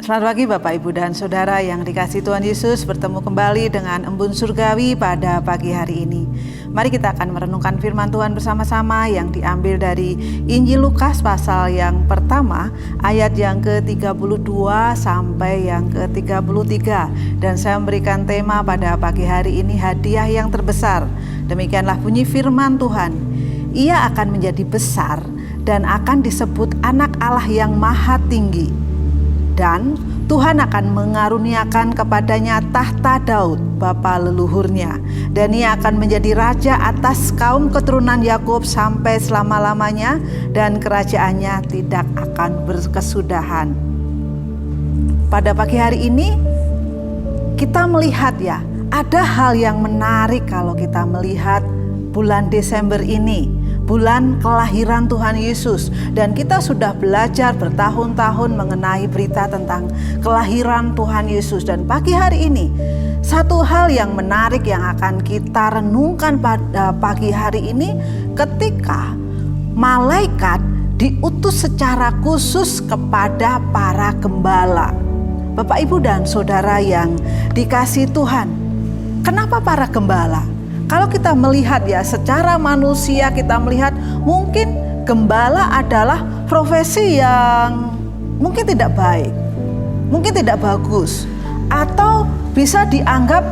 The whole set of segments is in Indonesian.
Selamat pagi Bapak, Ibu, dan Saudara yang dikasihi Tuhan Yesus. Bertemu kembali dengan Embun Surgawi pada pagi hari ini. Mari kita akan merenungkan firman Tuhan bersama-sama yang diambil dari Injil Lukas pasal yang pertama, ayat yang ke-32 sampai yang ke-33. Dan saya memberikan tema pada pagi hari ini, hadiah yang terbesar. Demikianlah bunyi firman Tuhan. Ia akan menjadi besar dan akan disebut anak Allah yang maha tinggi. Dan Tuhan akan mengaruniakan kepadanya tahta Daud, bapa leluhurnya. Dan ia akan menjadi raja atas kaum keturunan Yakub sampai selama-lamanya. Dan kerajaannya tidak akan berkesudahan. Pada pagi hari ini kita melihat ya, ada hal yang menarik kalau kita melihat bulan Desember ini. Bulan kelahiran Tuhan Yesus, dan kita sudah belajar bertahun-tahun mengenai berita tentang kelahiran Tuhan Yesus. Dan pagi hari ini satu hal yang menarik yang akan kita renungkan pada pagi hari ini, ketika malaikat diutus secara khusus kepada para gembala. Bapak, Ibu, dan Saudara yang dikasihi Tuhan, kenapa para gembala? Kalau kita melihat ya, secara manusia kita melihat mungkin gembala adalah profesi yang mungkin tidak baik, mungkin tidak bagus, atau bisa dianggap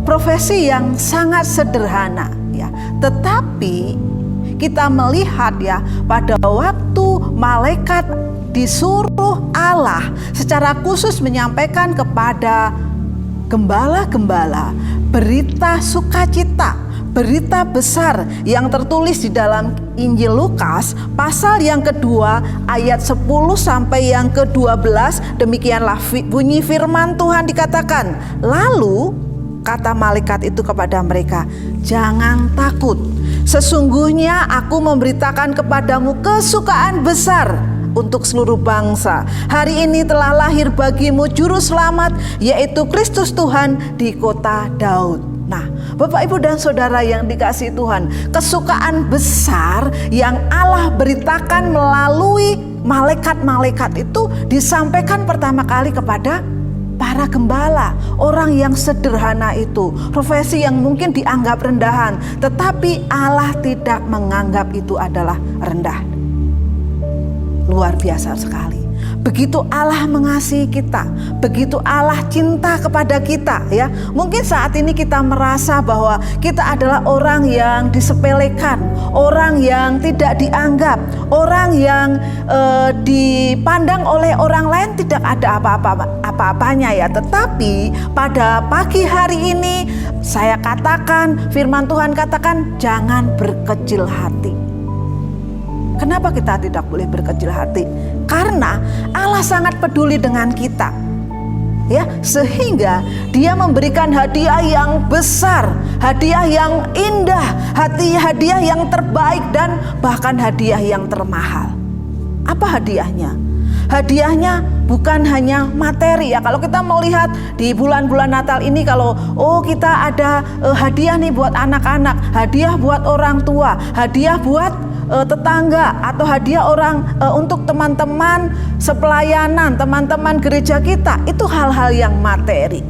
profesi yang sangat sederhana ya. Tetapi kita melihat ya, pada waktu malaikat disuruh Allah secara khusus menyampaikan kepada gembala-gembala berita sukacita, berita besar yang tertulis di dalam Injil Lukas pasal yang kedua ayat 10 sampai yang ke-12. Demikianlah bunyi firman Tuhan, dikatakan, lalu kata malaikat itu kepada mereka, jangan takut, sesungguhnya aku memberitakan kepadamu kesukaan besar untuk seluruh bangsa. Hari ini telah lahir bagimu juru selamat, yaitu Kristus Tuhan di kota Daud. Nah, Bapak, Ibu, dan Saudara yang dikasihi Tuhan, kesukaan besar yang Allah beritakan melalui malaikat-malaikat itu disampaikan pertama kali kepada para gembala, orang yang sederhana itu, profesi yang mungkin dianggap rendahan, tetapi Allah tidak menganggap itu adalah rendah. Luar biasa sekali. Begitu Allah mengasihi kita, begitu Allah cinta kepada kita ya. Mungkin saat ini kita merasa bahwa kita adalah orang yang disepelekan, orang yang tidak dianggap, orang yang dipandang oleh orang lain tidak ada apa-apanya ya. Tetapi pada pagi hari ini saya katakan, firman Tuhan katakan, jangan berkecil hati. Kenapa kita tidak boleh berkecil hati? Karena Allah sangat peduli dengan kita, ya, sehingga Dia memberikan hadiah yang besar, hadiah yang indah, hadiah yang terbaik, dan bahkan hadiah yang termahal. Apa hadiahnya? Hadiahnya bukan hanya materi ya. Kalau kita melihat di bulan-bulan Natal ini, kalau kita ada hadiah nih buat anak-anak, hadiah buat orang tua, hadiah buat tetangga, atau hadiah orang untuk teman-teman sepelayanan, teman-teman gereja kita, itu hal-hal yang materi.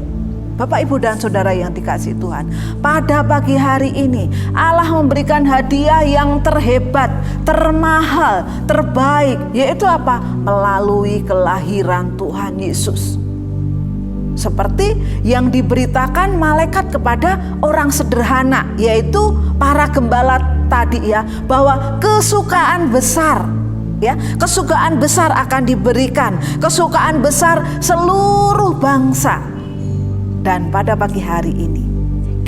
Bapak, Ibu, dan Saudara yang dikasihi Tuhan, pada pagi hari ini Allah memberikan hadiah yang terhebat, termahal, terbaik, yaitu apa? Melalui kelahiran Tuhan Yesus. Seperti yang diberitakan malaikat kepada orang sederhana, yaitu para gembala tadi ya, bahwa kesukaan besar ya, kesukaan besar akan diberikan, kesukaan besar seluruh bangsa. Dan pada pagi hari ini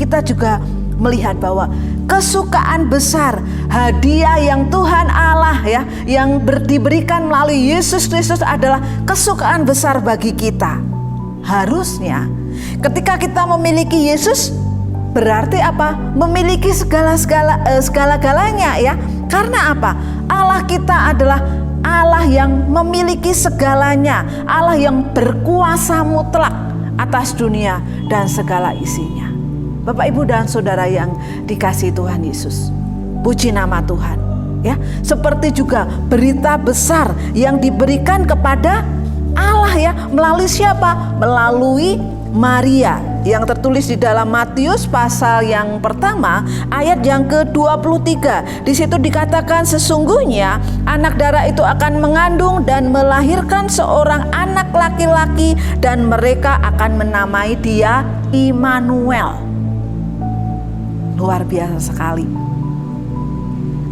kita juga melihat bahwa kesukaan besar, hadiah yang Tuhan Allah ya, yang diberikan melalui Yesus Kristus adalah kesukaan besar bagi kita. Harusnya ketika kita memiliki Yesus, berarti apa? Memiliki segala-galanya ya. Karena apa? Allah kita adalah Allah yang memiliki segalanya, Allah yang berkuasa mutlak atas dunia dan segala isinya. Bapak, Ibu, dan Saudara yang dikasihi Tuhan Yesus, puji nama Tuhan ya. Seperti juga berita besar yang diberikan kepada Allah ya, melalui siapa? Melalui Maria, yang tertulis di dalam Matius pasal yang pertama ayat yang ke-23. Di situ dikatakan sesungguhnya anak darah itu akan mengandung dan melahirkan seorang anak laki-laki dan mereka akan menamai dia Immanuel. Luar biasa sekali.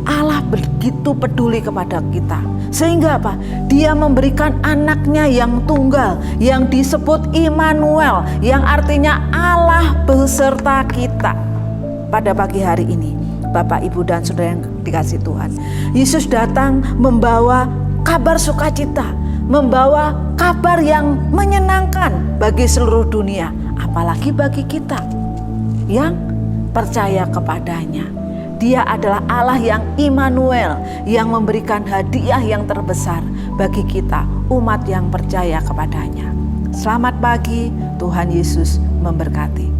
Allah begitu peduli kepada kita, sehingga apa? Dia memberikan anaknya yang tunggal, yang disebut Immanuel, yang artinya Allah beserta kita. Pada pagi hari ini, Bapak, Ibu, dan Saudara yang dikasih Tuhan, Yesus datang membawa kabar sukacita, membawa kabar yang menyenangkan bagi seluruh dunia, apalagi bagi kita yang percaya kepadanya. Dia adalah Allah yang Immanuel, yang memberikan hadiah yang terbesar bagi kita, umat yang percaya kepadanya. Selamat pagi, Tuhan Yesus memberkati.